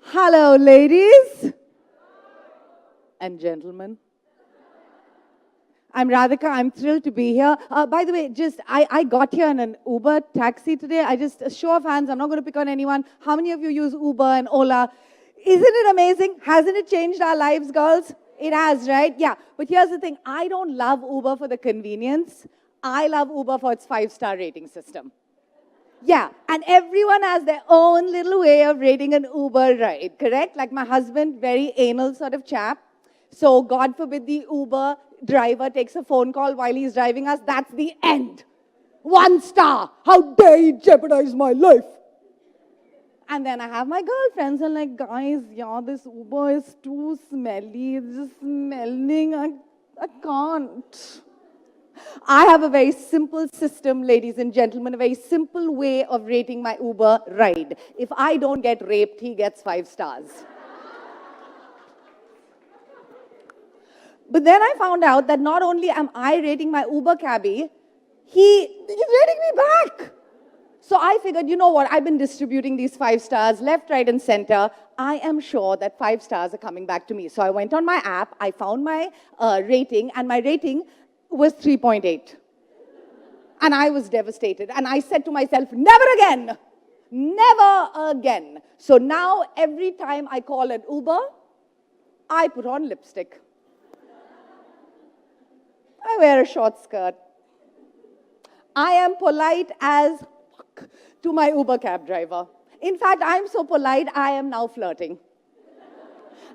Hello, ladies and gentlemen. I'm Radhika. I'm thrilled to be here. By the way, I got here in an Uber taxi today. A show of hands. I'm not going to pick on anyone. How many of you use Uber and Ola? Isn't it amazing? Hasn't it changed our lives, girls? It has, right? Yeah. But here's the thing. I don't love Uber for the convenience. I love Uber for its 5-star rating system. Yeah, and everyone has their own little way of rating an Uber ride, correct? Like my husband, very anal sort of chap. So God forbid the Uber driver takes a phone call while he's driving us. That's the end. 1 star. How dare he jeopardize my life? And then I have my girlfriends and like, guys, yeah, this Uber is too smelly. It's just smelling. I can't. I have a very simple system, ladies and gentlemen, a very simple way of rating my Uber ride. If I don't get raped, he gets 5 stars. But then I found out that not only am I rating my Uber cabbie, he's rating me back. So I figured, you know what, I've been distributing these 5 stars left, right, and center. I am sure that 5 stars are coming back to me. So I went on my app, I found my rating, and my rating was 3.8. And I was devastated. And I said to myself, never again. Never again. So now every time I call an Uber, I put on lipstick. I wear a short skirt. I am polite as fuck to my Uber cab driver. In fact, I'm so polite, I am now flirting.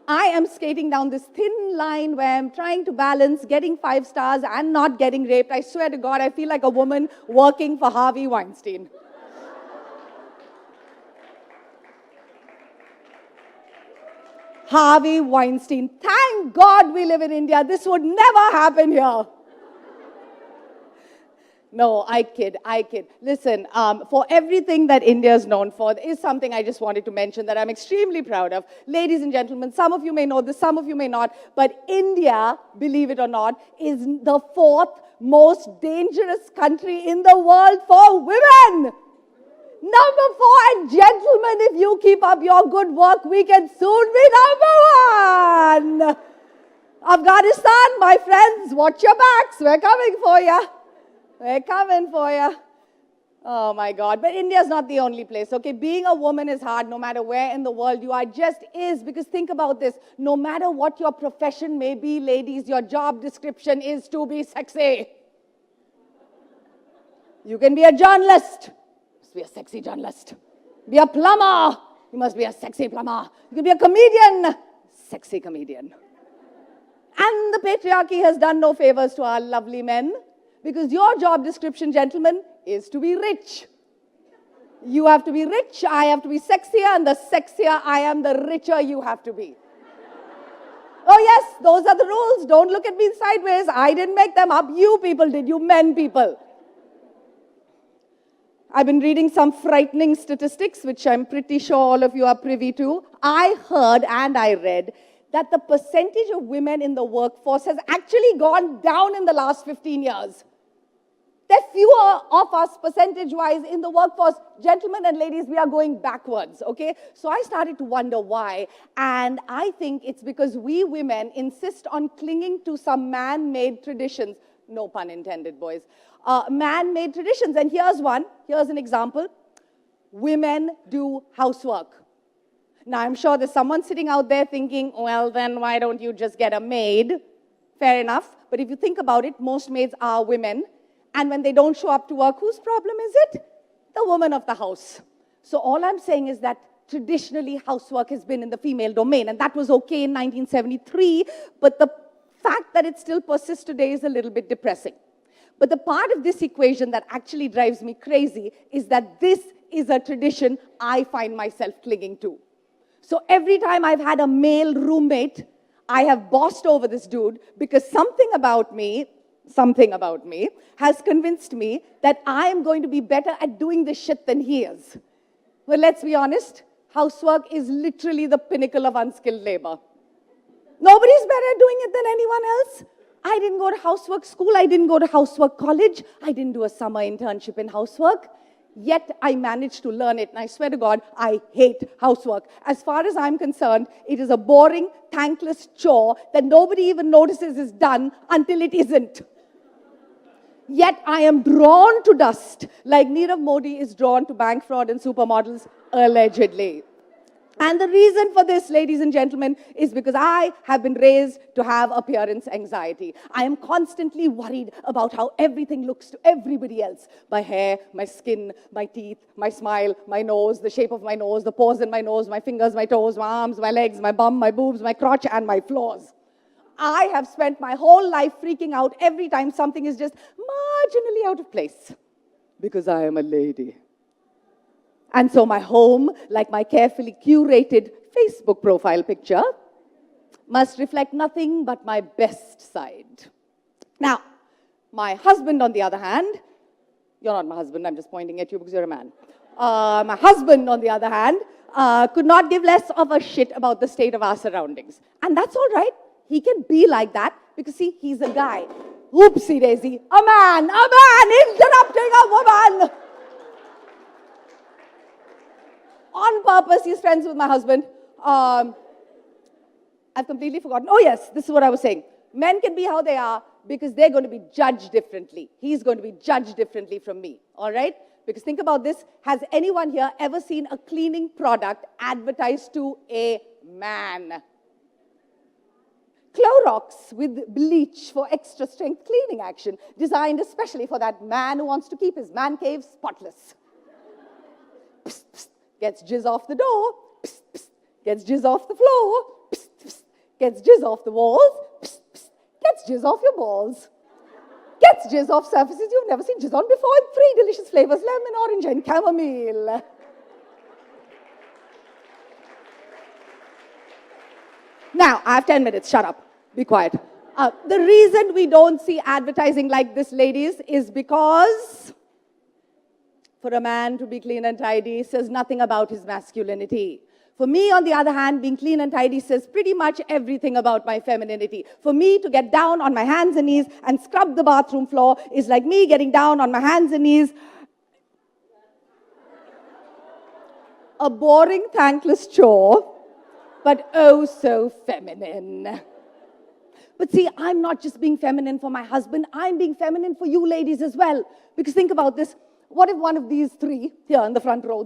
I am skating down this thin line where I'm trying to balance getting 5 stars and not getting raped. I swear to God, I feel like a woman working for Harvey Weinstein. Harvey Weinstein. Thank God we live in India. This would never happen here. No, I kid. Listen, for everything that India is known for, there is something I just wanted to mention that I'm extremely proud of. Ladies and gentlemen, some of you may know this, some of you may not, but India, believe it or not, is the 4th most dangerous country in the world for women. Number 4, and gentlemen, if you keep up your good work, we can soon be number 1. Afghanistan, my friends, watch your backs. We're coming for you. We're coming for you. Oh my God. But India's not the only place, okay? Being a woman is hard no matter where in the world you are. Just is. Because think about this. No matter what your profession may be, ladies, your job description is to be sexy. You can be a journalist. You must be a sexy journalist. Be a plumber. You must be a sexy plumber. You can be a comedian. Sexy comedian. And the patriarchy has done no favors to our lovely men. Because your job description, gentlemen, is to be rich. You have to be rich, I have to be sexier, and the sexier I am, the richer you have to be. Oh yes, those are the rules. Don't look at me sideways. I didn't make them up. You people did, you men people. I've been reading some frightening statistics, which I'm pretty sure all of you are privy to. I heard and I read that the percentage of women in the workforce has actually gone down in the last 15 years. There are fewer of us percentage-wise in the workforce. Gentlemen and ladies, we are going backwards, okay? So I started to wonder why, and I think it's because we women insist on clinging to some man-made traditions. No pun intended, boys. Man-made traditions, and here's one. Here's an example. Women do housework. Now, I'm sure there's someone sitting out there thinking, well, then why don't you just get a maid? Fair enough. But if you think about it, most maids are women. And when they don't show up to work, whose problem is it? The woman of the house. So all I'm saying is that traditionally housework has been in the female domain. And that was okay in 1973. But the fact that it still persists today is a little bit depressing. But the part of this equation that actually drives me crazy is that this is a tradition I find myself clinging to. So every time I've had a male roommate, I have bossed over this dude because something about me has convinced me that I am going to be better at doing this shit than he is. Well, let's be honest, housework is literally the pinnacle of unskilled labor. Nobody's better at doing it than anyone else. I didn't go to housework school. I didn't go to housework college. I didn't do a summer internship in housework. Yet I managed to learn it. And I swear to God, I hate housework. As far as I'm concerned, it is a boring, thankless chore that nobody even notices is done until it isn't. Yet I am drawn to dust, like Nirav Modi is drawn to bank fraud and supermodels, allegedly. And the reason for this, ladies and gentlemen, is because I have been raised to have appearance anxiety. I am constantly worried about how everything looks to everybody else. My hair, my skin, my teeth, my smile, my nose, the shape of my nose, the pores in my nose, my fingers, my toes, my arms, my legs, my bum, my boobs, my crotch, and my flaws. I have spent my whole life freaking out every time something is just marginally out of place. Because I am a lady. And so my home, like my carefully curated Facebook profile picture, must reflect nothing but my best side. Now, my husband, on the other hand, you're not my husband, I'm just pointing at you because you're a man. My husband, on the other hand, could not give less of a shit about the state of our surroundings. And that's all right. He can be like that because, see, he's a guy. Oopsie daisy, a man interrupting a woman. On purpose, he's friends with my husband. I've completely forgotten. Oh, yes, this is what I was saying. Men can be how they are because they're going to be judged differently. He's going to be judged differently from me, all right? Because think about this. Has anyone here ever seen a cleaning product advertised to a man? Clorox with bleach for extra strength cleaning action, designed especially for that man who wants to keep his man cave spotless. Psst, psst. Gets jizz off the door, psst, psst. Gets jizz off the floor, psst, psst. Gets jizz off the walls, psst, psst. Gets jizz off your balls. Gets jizz off surfaces you've never seen jizz on before in 3 delicious flavors, lemon, orange, and chamomile. Now, I have 10 minutes, shut up, be quiet. The reason we don't see advertising like this, ladies, is because for a man to be clean and tidy says nothing about his masculinity. For me, on the other hand, being clean and tidy says pretty much everything about my femininity. For me to get down on my hands and knees and scrub the bathroom floor is like me getting down on my hands and knees. A boring, thankless chore, but oh so feminine. But see, I'm not just being feminine for my husband, I'm being feminine for you ladies as well. Because think about this. What if one of these three, here in the front row,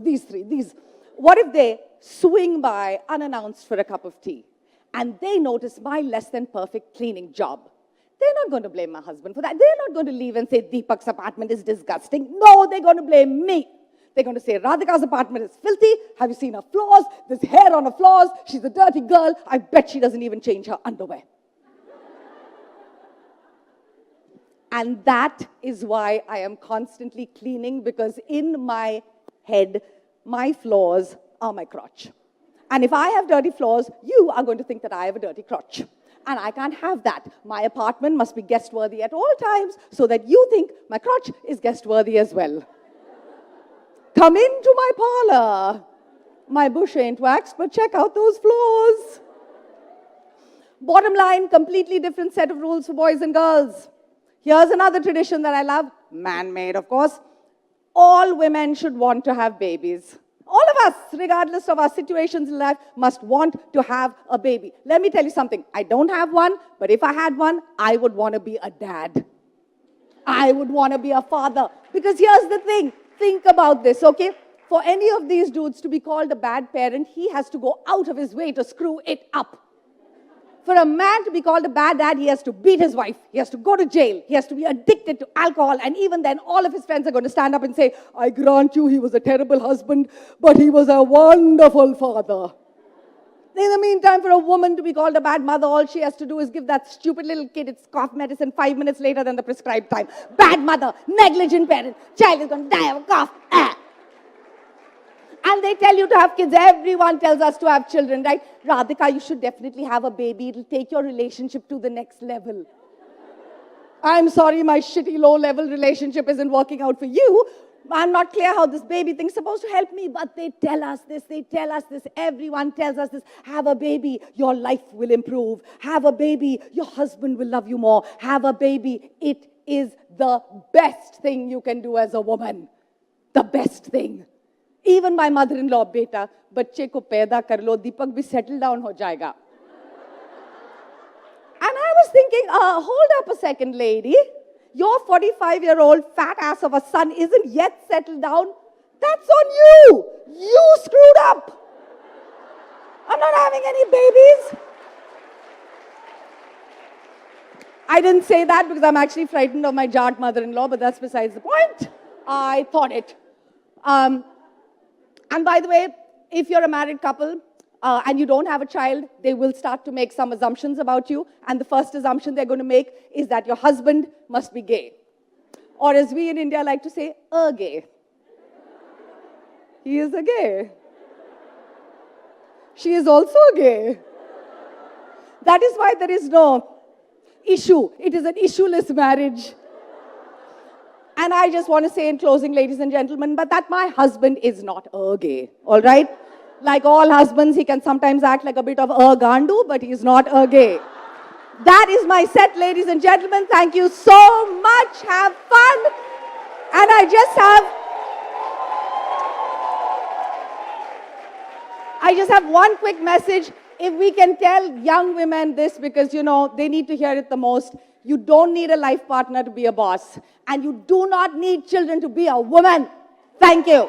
what if they swing by unannounced for a cup of tea and they notice my less than perfect cleaning job? They're not going to blame my husband for that. They're not going to leave and say Deepak's apartment is disgusting. No, they're going to blame me. They're going to say Radhika's apartment is filthy. Have you seen her floors? There's hair on her floors. She's a dirty girl. I bet she doesn't even change her underwear. And that is why I am constantly cleaning, because in my head, my floors are my crotch. And if I have dirty floors, you are going to think that I have a dirty crotch. And I can't have that. My apartment must be guest-worthy at all times so that you think my crotch is guest-worthy as well. Come into my parlor. My bush ain't waxed, but check out those floors. Bottom line, completely different set of rules for boys and girls. Here's another tradition that I love, man-made, of course. All women should want to have babies. All of us, regardless of our situations in life, must want to have a baby. Let me tell you something. I don't have one, but if I had one, I would want to be a dad. I would want to be a father. Because here's the thing. Think about this, okay? For any of these dudes to be called a bad parent, he has to go out of his way to screw it up. For a man to be called a bad dad, he has to beat his wife. He has to go to jail. He has to be addicted to alcohol. And even then, all of his friends are going to stand up and say, I grant you he was a terrible husband, but he was a wonderful father. In the meantime, for a woman to be called a bad mother, all she has to do is give that stupid little kid its cough medicine 5 minutes later than the prescribed time. Bad mother, negligent parent, child is going to die of a cough. And they tell you to have kids. Everyone tells us to have children, right? Radhika, you should definitely have a baby. It'll take your relationship to the next level. I'm sorry, my shitty low-level relationship isn't working out for you. I'm not clear how this baby thing's supposed to help me, but they tell us this, everyone tells us this. Have a baby, your life will improve. Have a baby, your husband will love you more. Have a baby, it is the best thing you can do as a woman. the best thing. Even my mother-in-law, beta, bachche ko paida kar lo, Deepak bhi settle down ho jayega. And I was thinking, hold up a second, lady. Your 45-year-old fat ass of a son isn't yet settled down. That's on you. You screwed up. I'm not having any babies. I didn't say that because I'm actually frightened of my Jat mother-in-law, but that's besides the point. I thought it. And by the way, if you're a married couple and you don't have a child, they will start to make some assumptions about you. And the first assumption they're going to make is that your husband must be gay. Or as we in India like to say, a gay. He is a gay. She is also gay. That is why there is no issue. It is an issueless marriage. And I just want to say in closing, ladies and gentlemen, but that my husband is not a gay, all right? Like all husbands, he can sometimes act like a bit of a gandu, but he's not a gay. That is my set, ladies and gentlemen. Thank you so much. Have fun. And I just have one quick message. If we can tell young women this, because, you know, they need to hear it the most, you don't need a life partner to be a boss. And you do not need children to be a woman. Thank you.